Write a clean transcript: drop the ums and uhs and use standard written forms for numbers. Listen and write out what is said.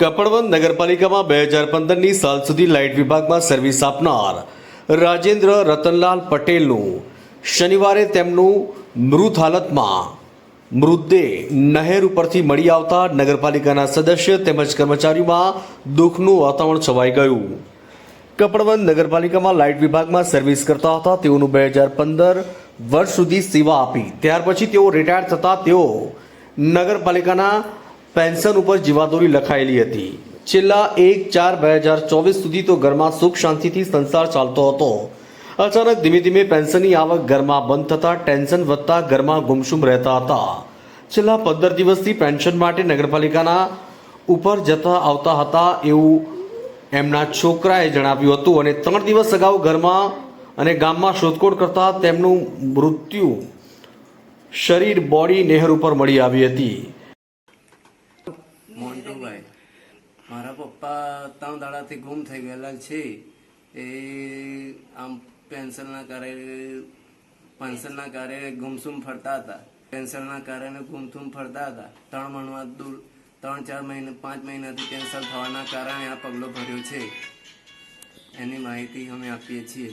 કપડવંત નગરપાલિકામાં 2015ની સાલ સુધી લાઇટ વિભાગમાં સર્વિસ આપનાર રાજેન્દ્ર રતનલાલ પટેલનું શનિવારે તેમનું મૃત હાલતમાં મૃતદેહ નહેર ઉપરથી મળી આવતા નગરપાલિકાના સદસ્ય તેમજ કર્મચારીઓમાં દુઃખનું વાતાવરણ છવાઈ ગયું। કપડવંત નગરપાલિકામાં લાઇટ વિભાગમાં સર્વિસ કરતા હતા। તેઓનું 2015 વર્ષ સુધી સેવા આપી ત્યાર પછી તેઓ રિટાયર થતા તેઓ નગરપાલિકાના પેન્શન ઉપર જીવાદોરી લખાયેલી હતી। છેલ્લા 1/4/2024 સુધી તો ઘરમાં સુખ શાંતિથી સંસાર ચાલતો હતો। અચાનક ધીમે ધીમે પેન્શનની આવક ઘરમાં બંધ થતા ટેન્શન વધતા ઘરમાં ગુમસુમ રહેતા હતા। છેલ્લા 15 દિવસથી પેન્શન માટે નગરપાલિકાના ઉપર જતા આવતા હતા એવું એમના છોકરાએ જણાવ્યું હતું અને 3 દિવસ અગાઉ ઘરમાં અને ગામમાં શોધખોળ કરતા તેમનું મૃત્યુ શરીર બોડી નહેર ઉપર મળી આવી હતી। મોન્ટુભાઈ મારા પપ્પા 3 દાડાથી ગુમ થઈ ગયેલા છે। એ આમ પેન્શનના કારણે ગુમસુમ ફરતા હતા। પેન્શનના કારણે ગુમસુમ ફરતા હતા। 3 મહિના દૂર 3-4 મહિના 5 મહિનાથી કેન્સર થવાના કારણે આ પગલો ભર્યો છે। એની માહિતી અમે આપીએ છીએ।